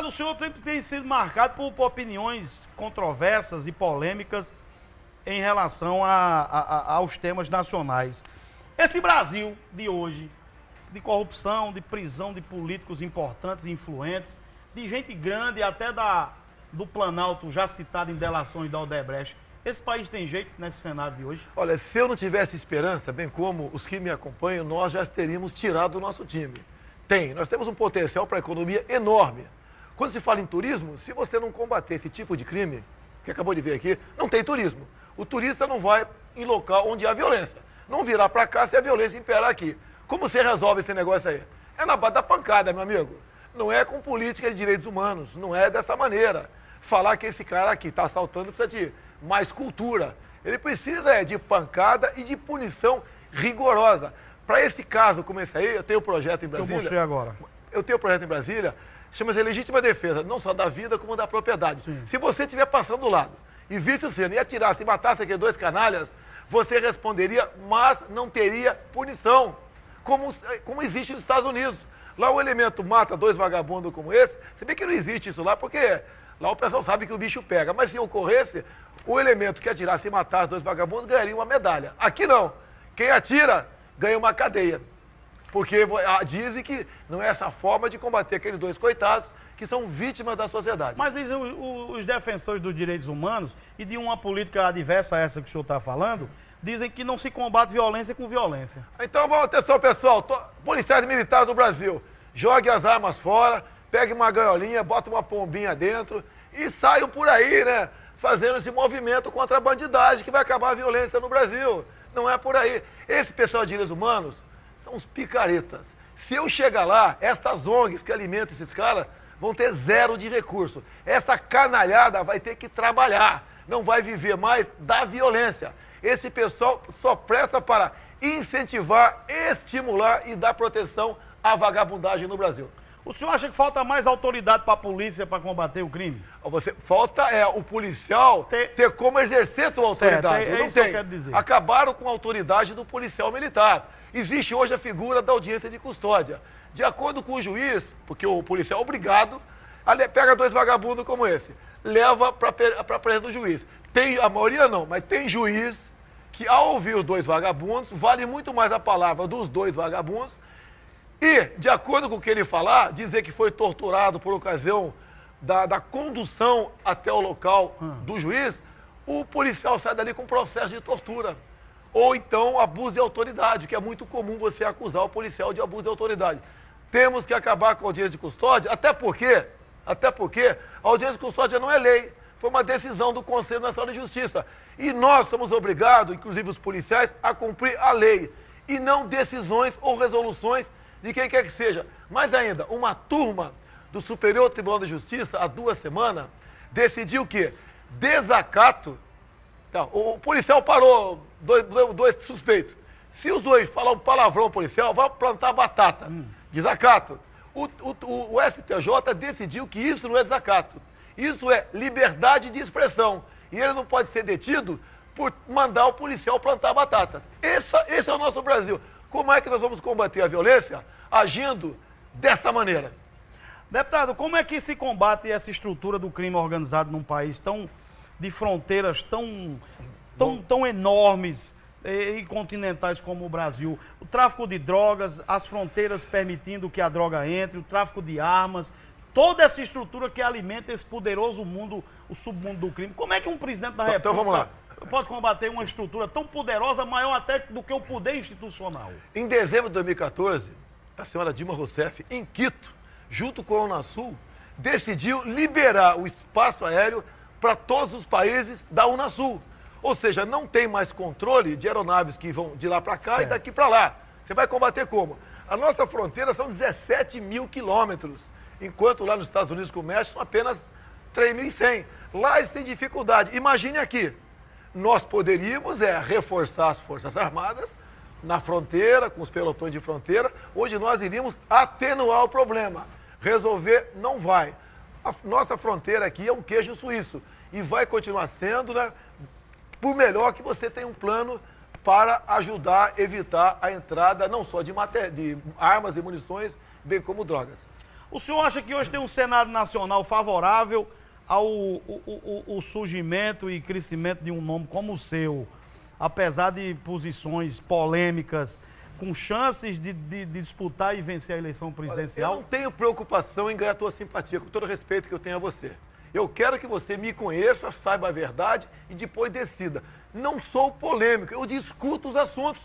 Deputado, o senhor sempre tem sido marcado por opiniões controversas e polêmicas em relação aos temas nacionais. Esse Brasil de hoje, de corrupção, de prisão de políticos importantes e influentes, de gente grande, até do Planalto, já citado em delações da Odebrecht. Esse país tem jeito nesse cenário de hoje? Olha, se eu não tivesse esperança, bem como os que me acompanham, nós já teríamos tirado o nosso time. Nós temos um potencial para a economia enorme. Quando se fala em turismo, se você não combater esse tipo de crime, que acabou de ver aqui, não tem turismo. O turista não vai em local onde há violência. Não virá para cá se a violência imperar aqui. Como você resolve esse negócio aí? É na base da pancada, meu amigo. Não é com política de direitos humanos, não é dessa maneira. Falar que esse cara aqui está assaltando precisa de mais cultura. Ele precisa de pancada e de punição rigorosa. Para esse caso como esse aí, eu tenho um projeto em Brasília. Eu mostrei agora. Eu tenho um projeto em Brasília, chama-se Legítima Defesa, não só da vida como da propriedade. Sim. Se você estiver passando do lado e visse o sino e atirasse e matasse aqueles dois canalhas, você responderia, mas não teria punição, como existe nos Estados Unidos. Lá o elemento mata dois vagabundos como esse, se bem que não existe isso lá, porque lá o pessoal sabe que o bicho pega. Mas se ocorresse, o elemento que atirasse e matasse dois vagabundos ganharia uma medalha. Aqui não. Quem atira ganha uma cadeia. Porque dizem que não é essa forma de combater aqueles dois coitados que são vítimas da sociedade. Mas dizem os defensores dos direitos humanos e de uma política adversa a essa que o senhor está falando, dizem que não se combate violência com violência. Então, vamos atenção, pessoal. Policiais militares do Brasil, jogue as armas fora, pegue uma gaiolinha, bota uma pombinha dentro e saiam por aí, né? Fazendo esse movimento contra a bandidagem que vai acabar a violência no Brasil. Não é por aí. Esse pessoal de direitos humanos são os picaretas. Se eu chegar lá, estas ONGs que alimentam esses caras vão ter zero de recurso. Essa canalhada vai ter que trabalhar, não vai viver mais da violência. Esse pessoal só presta para incentivar, estimular e dar proteção à vagabundagem no Brasil. O senhor acha que falta mais autoridade para a polícia para combater o crime? Falta o policial ter como exercer sua autoridade. Certo, é isso que eu quero dizer. Acabaram com a autoridade do policial militar. Existe hoje a figura da audiência de custódia. De acordo com o juiz, porque o policial é obrigado, pega dois vagabundos como esse, leva para a presença do juiz. A maioria não, mas tem juiz que ao ouvir os dois vagabundos, vale muito mais a palavra dos dois vagabundos e, de acordo com o que ele falar, dizer que foi torturado por ocasião da condução até o local do juiz, o policial sai dali com processo de tortura. Ou então abuso de autoridade, que é muito comum você acusar o policial de abuso de autoridade. Temos que acabar com a audiência de custódia, até porque a audiência de custódia não é lei, foi uma decisão do Conselho Nacional de Justiça. E nós somos obrigados, inclusive os policiais, a cumprir a lei, e não decisões ou resoluções de quem quer que seja. Mais ainda, uma turma do Superior Tribunal de Justiça, há 2 semanas, decidiu que desacato. Então, o policial parou dois suspeitos. Se os dois falar um palavrão policial, vai plantar batata. Desacato. O STJ decidiu que isso não é desacato. Isso é liberdade de expressão. E ele não pode ser detido por mandar o policial plantar batatas. Esse é o nosso Brasil. Como é que nós vamos combater a violência? Agindo dessa maneira. Deputado, como é que se combate essa estrutura do crime organizado num país de fronteiras tão enormes e continentais como o Brasil? O tráfico de drogas, as fronteiras permitindo que a droga entre, o tráfico de armas, toda essa estrutura que alimenta esse poderoso mundo, o submundo do crime. Como é que um presidente da República vamos lá. pode combater uma estrutura tão poderosa, maior até do que o poder institucional? Em dezembro de 2014, a senhora Dilma Rousseff, em Quito, junto com a Unasul, decidiu liberar o espaço aéreo para todos os países da Unasul. Ou seja, não tem mais controle de aeronaves que vão de lá para cá e daqui para lá. Você vai combater como? A nossa fronteira são 17 mil quilômetros, enquanto lá nos Estados Unidos com o México são apenas 3.100. Lá eles têm dificuldade. Imagine aqui, nós poderíamos reforçar as Forças Armadas na fronteira, com os pelotões de fronteira, onde nós iríamos atenuar o problema. Resolver não vai. A nossa fronteira aqui é um queijo suíço e vai continuar sendo, né? Por melhor que você tenha um plano para ajudar a evitar a entrada não só de armas e munições, bem como drogas. O senhor acha que hoje tem um Senado Nacional favorável ao o surgimento e crescimento de um nome como o seu, apesar de posições polêmicas, com chances de disputar e vencer a eleição presidencial? Olha, eu não tenho preocupação em ganhar a tua simpatia, com todo o respeito que eu tenho a você. Eu quero que você me conheça, saiba a verdade e depois decida. Não sou polêmico, eu discuto os assuntos.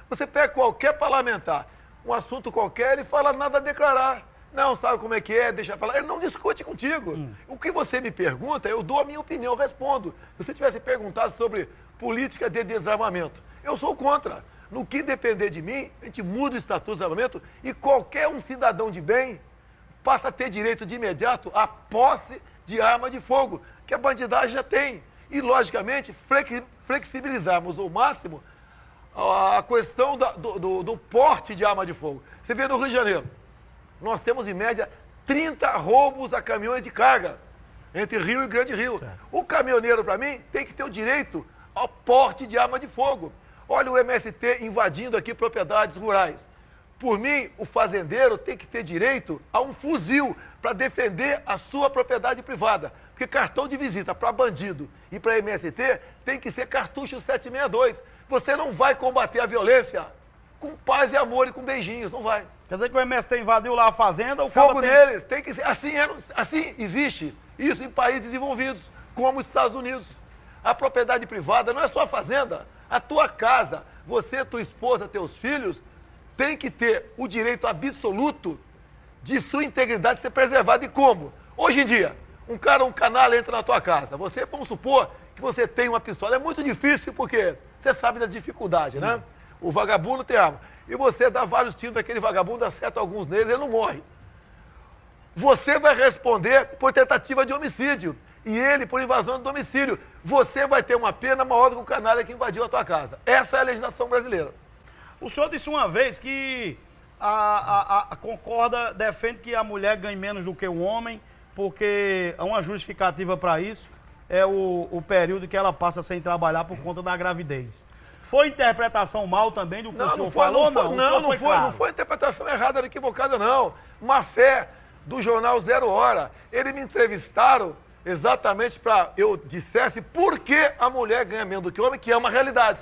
Você pega qualquer parlamentar, um assunto qualquer, ele fala nada a declarar. Não, sabe como é que é, deixa pra lá. Ele não discute contigo. O que você me pergunta, eu dou a minha opinião, eu respondo. Se você tivesse perguntado sobre política de desarmamento, eu sou contra. No que depender de mim, a gente muda o estatuto de desarmamento e qualquer um cidadão de bem passa a ter direito de imediato à posse de arma de fogo, que a bandidagem já tem. E, logicamente, flexibilizarmos ao máximo a questão do porte de arma de fogo. Você vê no Rio de Janeiro, nós temos em média 30 roubos a caminhões de carga entre Rio e Grande Rio. O caminhoneiro, para mim, tem que ter o direito ao porte de arma de fogo. Olha o MST invadindo aqui propriedades rurais. Por mim, o fazendeiro tem que ter direito a um fuzil para defender a sua propriedade privada. Porque cartão de visita para bandido e para MST tem que ser cartucho 762. Você não vai combater a violência com paz e amor e com beijinhos, não vai. Quer dizer que o MST invadiu lá a fazenda, o fogo neles, tem que ser. Assim existe isso em países desenvolvidos, como os Estados Unidos. A propriedade privada não é só a fazenda, a tua casa, você, tua esposa, teus filhos, tem que ter o direito absoluto de sua integridade ser preservada. E como? Hoje em dia, um canalha entra na tua casa, vamos supor que você tem uma pistola. É muito difícil porque você sabe da dificuldade, né? O vagabundo tem arma. E você dá vários tiros daquele vagabundo, acerta alguns neles, ele não morre. Você vai responder por tentativa de homicídio. E ele por invasão de domicílio. Você vai ter uma pena maior do que o canalha que invadiu a tua casa. Essa é a legislação brasileira. O senhor disse uma vez que a Concorda defende que a mulher ganhe menos do que o homem, porque uma justificativa para isso é o período que ela passa sem trabalhar por conta da gravidez. Foi interpretação mal também do que o senhor falou? Não foi interpretação errada, equivocada, não. Má fé do jornal Zero Hora. Eles me entrevistaram exatamente para eu dissesse por que a mulher ganha menos do que o homem, que é uma realidade.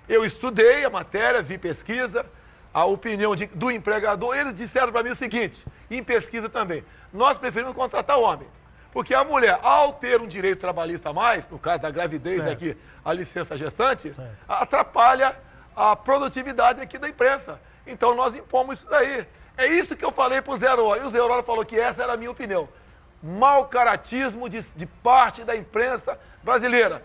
Eu estudei a matéria, vi pesquisa, a opinião do empregador, eles disseram para mim o seguinte, em pesquisa também, nós preferimos contratar o homem, porque a mulher, ao ter um direito trabalhista a mais, no caso da gravidez aqui, a licença gestante, atrapalha a produtividade aqui da imprensa. Então nós impomos isso daí. É isso que eu falei para o Zero Hora, e o Zero Hora falou que essa era a minha opinião. Mau caratismo de parte da imprensa brasileira.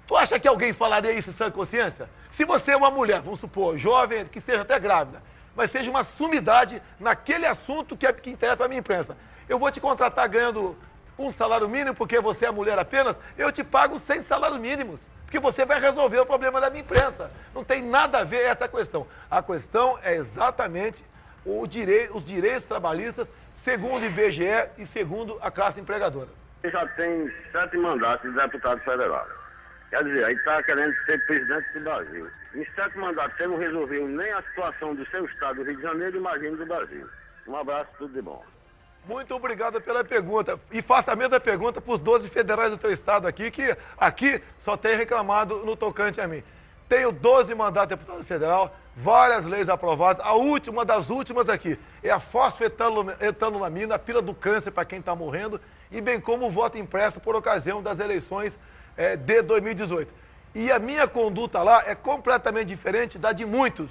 Tu acha que alguém falaria isso em sã consciência? Se você é uma mulher, vamos supor, jovem, que esteja até grávida, mas seja uma sumidade naquele assunto que interessa para a minha imprensa. Eu vou te contratar ganhando um salário mínimo porque você é mulher apenas, eu te pago 6 salários mínimos, porque você vai resolver o problema da minha imprensa. Não tem nada a ver essa questão. A questão é exatamente os direitos trabalhistas, segundo o IBGE e segundo a classe empregadora. Ele já tem 7 mandatos de deputado federal. Quer dizer, aí está querendo ser presidente do Brasil. Em 7 mandatos você não resolveu nem a situação do seu estado, do Rio de Janeiro, imagine do Brasil. Um abraço, tudo de bom. Muito obrigado pela pergunta. E faça a mesma pergunta para os 12 federais do teu estado aqui, que aqui só tem reclamado no tocante a mim. Tenho 12 mandatos de deputado federal, várias leis aprovadas. A última das últimas aqui é a fosfetanolamina, a pílula do câncer para quem está morrendo, e bem como o voto impresso por ocasião das eleições de 2018. E a minha conduta lá é completamente diferente da de muitos.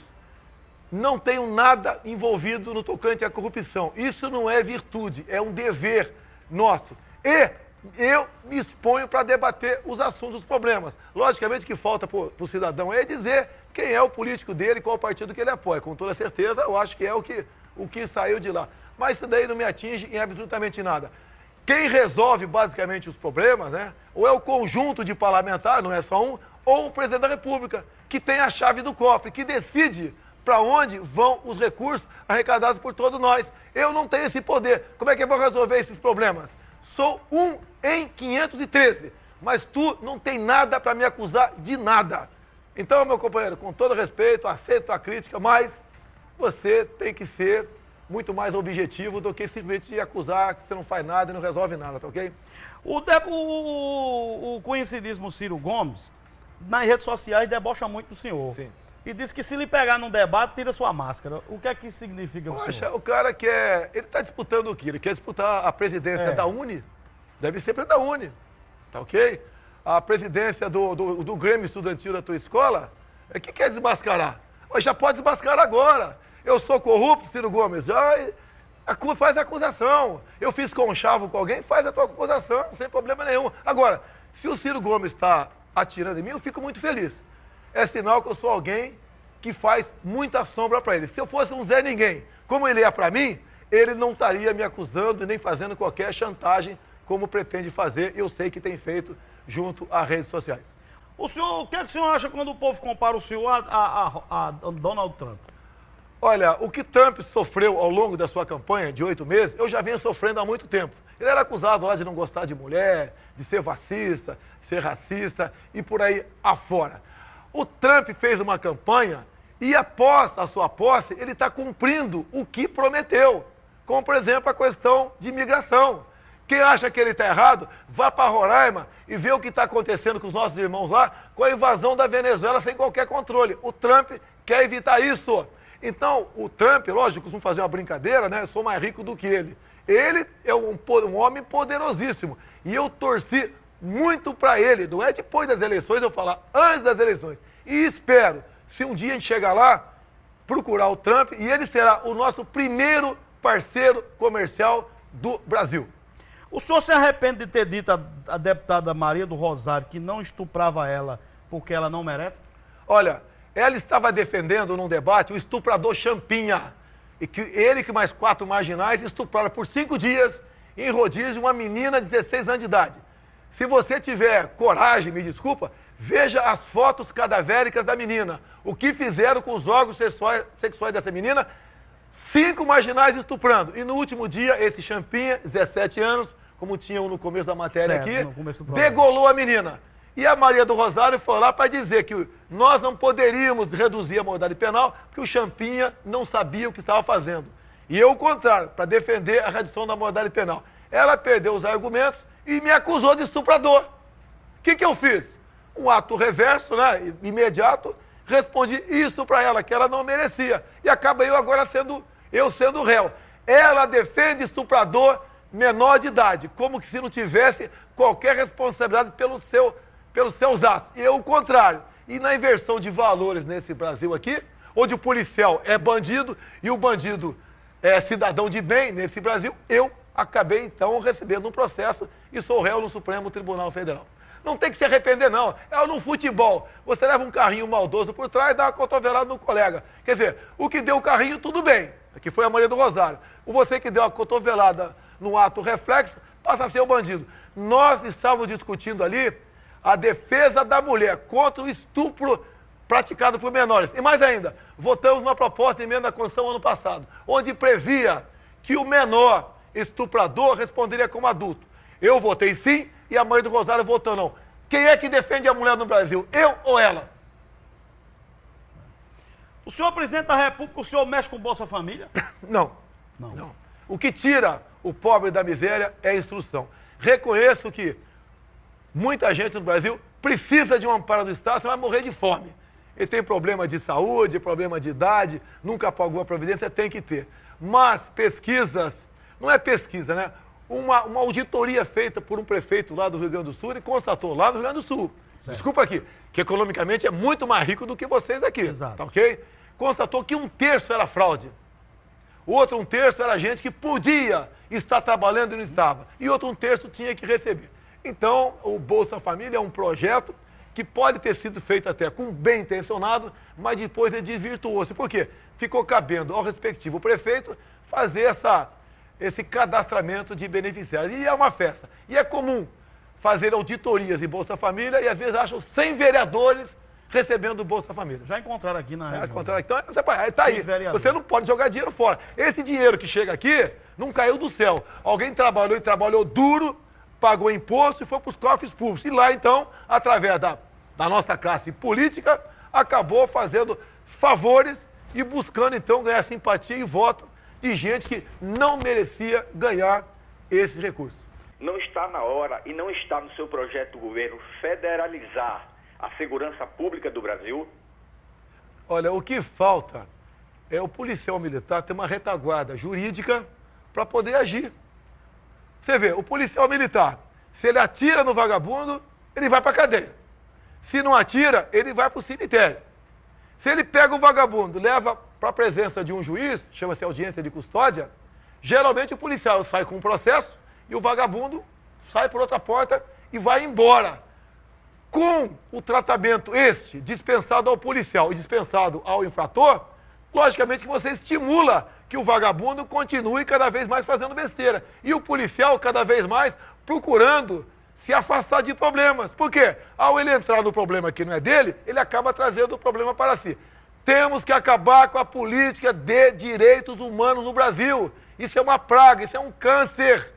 Não tenho nada envolvido no tocante à corrupção. Isso não é virtude, é um dever nosso. E eu me exponho para debater os assuntos, os problemas. Logicamente que falta para o cidadão é dizer quem é o político dele, qual partido que ele apoia. Com toda certeza, eu acho que é o que saiu de lá. Mas isso daí não me atinge em absolutamente nada. Quem resolve basicamente os problemas, né? Ou é o conjunto de parlamentares, não é só um, ou o presidente da República, que tem a chave do cofre, que decide para onde vão os recursos arrecadados por todos nós. Eu não tenho esse poder. Como é que eu vou resolver esses problemas? Sou um em 513, mas tu não tem nada para me acusar de nada. Então, meu companheiro, com todo respeito, aceito a crítica, mas você tem que ser muito mais objetivo do que simplesmente acusar que você não faz nada e não resolve nada, tá ok? O conhecidíssimo Ciro Gomes, nas redes sociais, debocha muito do senhor. Sim. E diz que se lhe pegar num debate, tira sua máscara. O que é que isso significa pro Poxa, senhor? o cara quer... Ele está disputando o quê? Ele quer disputar a presidência da Uni? Deve ser da Uni, tá ok? A presidência do Grêmio Estudantil da tua escola, o que quer desmascarar? Mas já pode desmascarar agora. Eu sou corrupto, Ciro Gomes, faz a acusação. Eu fiz conchavo com alguém, faz a tua acusação, sem problema nenhum. Agora, se o Ciro Gomes está atirando em mim, eu fico muito feliz. É sinal que eu sou alguém que faz muita sombra para ele. Se eu fosse um Zé Ninguém, como ele é para mim, ele não estaria me acusando nem fazendo qualquer chantagem como pretende fazer, eu sei que tem feito junto às redes sociais. O que é que o senhor acha quando o povo compara o senhor a Donald Trump? Olha, o que Trump sofreu ao longo da sua campanha de 8 meses, eu já venho sofrendo há muito tempo. Ele era acusado lá de não gostar de mulher, de ser fascista, ser racista e por aí afora. O Trump fez uma campanha e após a sua posse, ele está cumprindo o que prometeu, como por exemplo a questão de imigração. Quem acha que ele está errado, vá para Roraima e vê o que está acontecendo com os nossos irmãos lá, com a invasão da Venezuela sem qualquer controle. O Trump quer evitar isso. Então, o Trump, lógico, costuma fazer uma brincadeira, né? Eu sou mais rico do que ele. Ele é um homem poderosíssimo. E eu torci muito para ele. Não é depois das eleições, eu falar antes das eleições. E espero, se um dia a gente chegar lá, procurar o Trump e ele será o nosso primeiro parceiro comercial do Brasil. O senhor se arrepende de ter dito à deputada Maria do Rosário que não estuprava ela porque ela não merece? Olha, ela estava defendendo num debate o estuprador Champinha. E que ele que mais 4 marginais estupraram por 5 dias em rodízio uma menina de 16 anos de idade. Se você tiver coragem, me desculpa, veja as fotos cadavéricas da menina. O que fizeram com os órgãos sexuais dessa menina? 5 marginais estuprando. E no último dia, esse Champinha, 17 anos, como tinham no começo da matéria aqui, degolou a menina. E a Maria do Rosário foi lá para dizer que nós não poderíamos reduzir a modalidade penal porque o Champinha não sabia o que estava fazendo. E eu, o contrário, para defender a redução da modalidade penal. Ela perdeu os argumentos e me acusou de estuprador. O que eu fiz? Um ato reverso, né, imediato, respondi isso para ela, que ela não merecia. E acaba eu agora sendo réu. Ela defende estuprador menor de idade, como que se não tivesse qualquer responsabilidade pelos seus atos. E eu, o contrário. E na inversão de valores nesse Brasil aqui, onde o policial é bandido e o bandido é cidadão de bem nesse Brasil, eu acabei, então, recebendo um processo e sou réu no Supremo Tribunal Federal. Não tem que se arrepender, não. É no futebol. Você leva um carrinho maldoso por trás e dá uma cotovelada no colega. Quer dizer, o que deu o carrinho, tudo bem. Aqui foi a Maria do Rosário. Você que deu a cotovelada no ato reflexo, passa a ser o bandido. Nós estávamos discutindo ali a defesa da mulher contra o estupro praticado por menores. E mais ainda, votamos uma proposta de emenda à Constituição ano passado, onde previa que o menor estuprador responderia como adulto. Eu votei sim e a Maria do Rosário votou não. Quem é que defende a mulher no Brasil? Eu ou ela? O senhor, presidente da República, o senhor mexe com Bolsa Família? Não. O que tira o pobre da miséria é a instrução. Reconheço que muita gente no Brasil precisa de um amparo do Estado, você vai morrer de fome. Ele tem problema de saúde, problema de idade, nunca pagou a providência, tem que ter. Mas pesquisas, não é pesquisa, né? Uma auditoria feita por um prefeito lá do Rio Grande do Sul e constatou lá no Rio Grande do Sul, certo, desculpa aqui, que economicamente é muito mais rico do que vocês aqui, exato, tá ok? Constatou que 1/3 era fraude. O outro 1/3 era gente que podia estar trabalhando e não estava. E outro 1/3 tinha que receber. Então, o Bolsa Família é um projeto que pode ter sido feito até com bem intencionado, mas depois ele desvirtuou-se. Por quê? Ficou cabendo ao respectivo prefeito fazer esse cadastramento de beneficiários. E é uma festa. E é comum fazer auditorias em Bolsa Família e às vezes acham 100 vereadores recebendo o Bolsa Família. Já encontraram aqui na região. Encontraram aqui. Então, está aí. Você não pode jogar dinheiro fora. Esse dinheiro que chega aqui não caiu do céu. Alguém trabalhou e trabalhou duro, pagou imposto e foi para os cofres públicos. E lá, então, através da nossa classe política, acabou fazendo favores e buscando, então, ganhar simpatia e voto de gente que não merecia ganhar esses recursos. Não está na hora e não está no seu projeto do governo federalizar a segurança pública do Brasil? Olha, o que falta é o policial militar ter uma retaguarda jurídica para poder agir. Você vê, o policial militar, se ele atira no vagabundo, ele vai para a cadeia. Se não atira, ele vai para o cemitério. Se ele pega o vagabundo, leva para a presença de um juiz, chama-se audiência de custódia, geralmente o policial sai com um processo e o vagabundo sai por outra porta e vai embora. Com o tratamento dispensado ao policial e dispensado ao infrator, logicamente que você estimula que o vagabundo continue cada vez mais fazendo besteira. E o policial cada vez mais procurando se afastar de problemas. Por quê? Ao ele entrar no problema que não é dele, ele acaba trazendo o problema para si. Temos que acabar com a política de direitos humanos no Brasil. Isso é uma praga, isso é um câncer.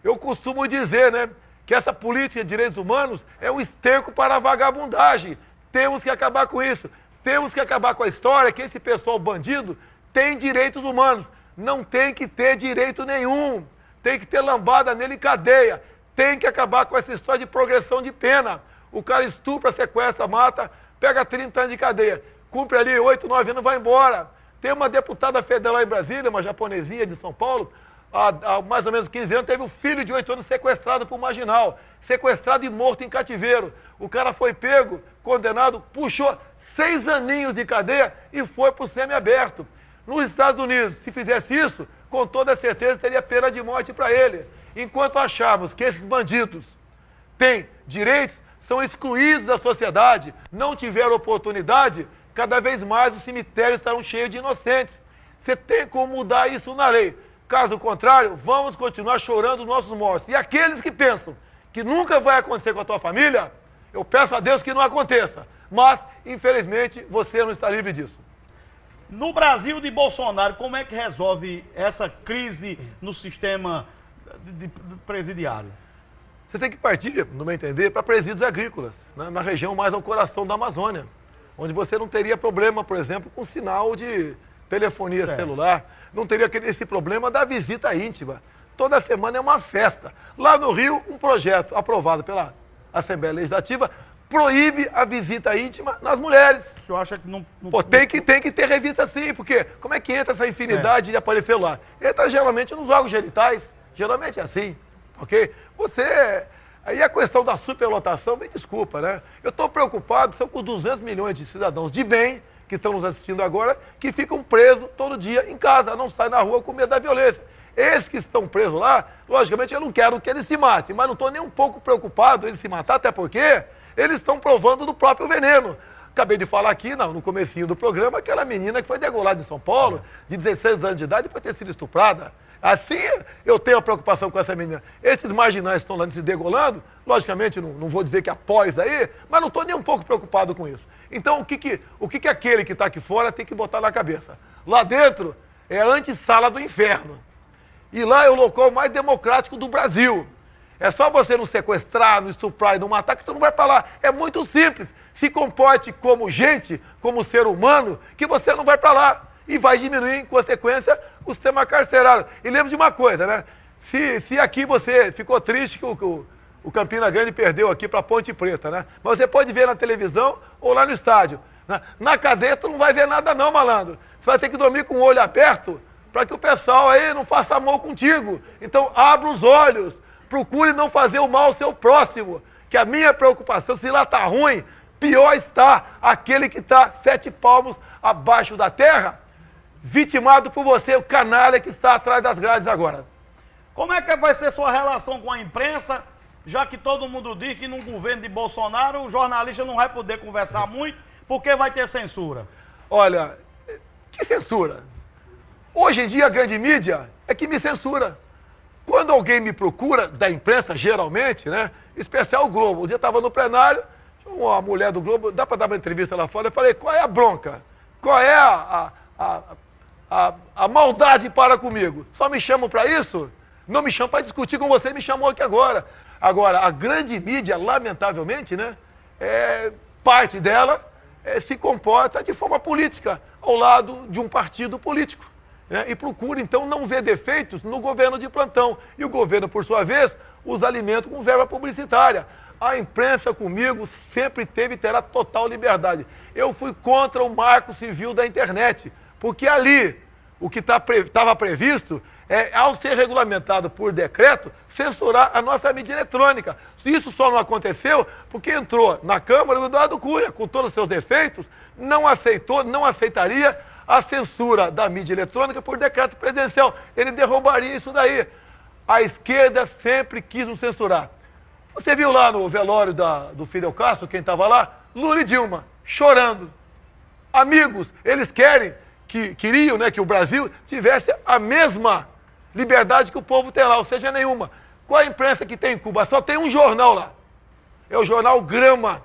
Eu costumo dizer, né, que essa política de direitos humanos é um esterco para a vagabundagem. Temos que acabar com isso. Temos que acabar com a história que esse pessoal bandido tem direitos humanos. Não tem que ter direito nenhum. Tem que ter lambada nele em cadeia. Tem que acabar com essa história de progressão de pena. O cara estupra, sequestra, mata, pega 30 anos de cadeia. Cumpre ali 8, 9 anos, vai embora. Tem uma deputada federal em Brasília, uma japonesinha de São Paulo, há mais ou menos 15 anos, teve um filho de 8 anos sequestrado por marginal. Sequestrado e morto em cativeiro. O cara foi pego, condenado, puxou 6 aninhos de cadeia e foi para o semiaberto. Nos Estados Unidos, se fizesse isso, com toda certeza teria pena de morte para ele. Enquanto acharmos que esses bandidos têm direitos, são excluídos da sociedade, não tiveram oportunidade, cada vez mais os cemitérios estarão cheios de inocentes. Você tem como mudar isso na lei. Caso contrário, vamos continuar chorando os nossos mortos. E aqueles que pensam que nunca vai acontecer com a tua família, eu peço a Deus que não aconteça. Mas, infelizmente, você não está livre disso. No Brasil de Bolsonaro, como é que resolve essa crise no sistema de presidiário? Você tem que partir, no meu entender, para presídios agrícolas, né, na região mais ao coração da Amazônia, onde você não teria problema, por exemplo, com sinal de telefonia celular, não teria esse problema da visita íntima. Toda semana é uma festa. Lá no Rio, um projeto aprovado pela Assembleia Legislativa proíbe a visita íntima nas mulheres. O senhor acha que não... Pô, tem que ter revista sim, porque como é que entra essa infinidade de aparelho celular? Entra geralmente nos órgãos genitais, geralmente é assim, ok? Aí a questão da superlotação, me desculpa, né? Eu estou preocupado, são com 200 milhões de cidadãos de bem que estão nos assistindo agora, que ficam presos todo dia em casa, não saem na rua com medo da violência. Esses que estão presos lá, logicamente eu não quero que eles se matem, mas não estou nem um pouco preocupado eles se matar, até porque eles estão provando do próprio veneno. Acabei de falar aqui, no comecinho do programa, aquela menina que foi degolada em São Paulo, de 16 anos de idade, depois de ter sido estuprada. Assim, eu tenho a preocupação com essa menina. Esses marginais estão lá se degolando, logicamente, não vou dizer que após isso aí, mas não estou nem um pouco preocupado com isso. Então, o que aquele que está aqui fora tem que botar na cabeça? Lá dentro é a antessala do inferno. E lá é o local mais democrático do Brasil. É só você não sequestrar, não estuprar e não matar que tu não vai para lá. É muito simples. Se comporte como gente, como ser humano, que você não vai para lá. E vai diminuir, em consequência, o sistema carcerário. E lembre de uma coisa, né? Se aqui você ficou triste que o Campina Grande perdeu aqui para Ponte Preta, né? Mas você pode ver na televisão ou lá no estádio. Na cadeia tu não vai ver nada não, malandro. Você vai ter que dormir com o olho aberto para que o pessoal aí não faça mal contigo. Então, abra os olhos. Procure não fazer o mal ao seu próximo. Que a minha preocupação, se lá está ruim, pior está aquele que está 7 palmos abaixo da terra, vitimado por você, o canalha que está atrás das grades agora. Como é que vai ser sua relação com a imprensa, já que todo mundo diz que num governo de Bolsonaro o jornalista não vai poder conversar muito, porque vai ter censura? Olha, que censura? Hoje em dia a grande mídia é que me censura. Quando alguém me procura, da imprensa, geralmente, né? Especial o Globo. Um dia eu estava no plenário, uma mulher do Globo, dá para dar uma entrevista lá fora, eu falei, qual é a bronca? Qual é a maldade para comigo? Só me chamam para isso? Não me chamam para discutir com você, me chamou aqui agora. Agora, a grande mídia, lamentavelmente, né? Parte dela se comporta de forma política, ao lado de um partido político. né? E procura, então, não ver defeitos no governo de plantão. E o governo, por sua vez, os alimenta com verba publicitária. A imprensa comigo sempre teve e terá total liberdade. Eu fui contra o marco civil da internet, porque ali o que estava previsto é, ao ser regulamentado por decreto, censurar a nossa mídia eletrônica. Isso só não aconteceu porque entrou na Câmara o Eduardo Cunha, com todos os seus defeitos, não aceitou, não aceitaria a censura da mídia eletrônica por decreto presidencial. Ele derrubaria isso daí. A esquerda sempre quis nos censurar. Você viu lá no velório do Fidel Castro, quem estava lá? Lula e Dilma, chorando. Amigos, eles queriam, né, que o Brasil tivesse a mesma liberdade que o povo tem lá, ou seja, nenhuma. Qual a imprensa que tem em Cuba? Só tem um jornal lá. É o jornal Grama.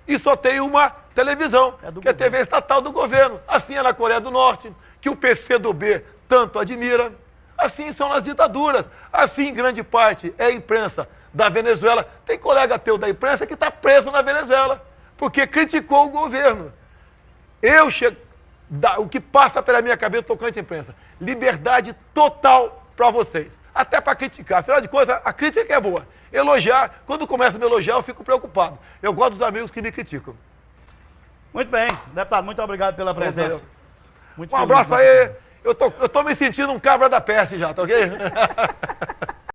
E só tem uma televisão, que é a TV estatal do governo. Assim é na Coreia do Norte, que o PCdoB tanto admira. Assim são nas ditaduras. Assim, em grande parte, é a imprensa da Venezuela. Tem colega teu da imprensa que está preso na Venezuela, porque criticou o governo. O que passa pela minha cabeça tocante à imprensa? Liberdade total para vocês. Até para criticar. Afinal de contas, a crítica é boa. Elogiar, quando começa a me elogiar, eu fico preocupado. Eu gosto dos amigos que me criticam. Muito bem, deputado, muito obrigado pela presença. Um abraço aí. Eu tô me sentindo um cabra da peste já, tá ok?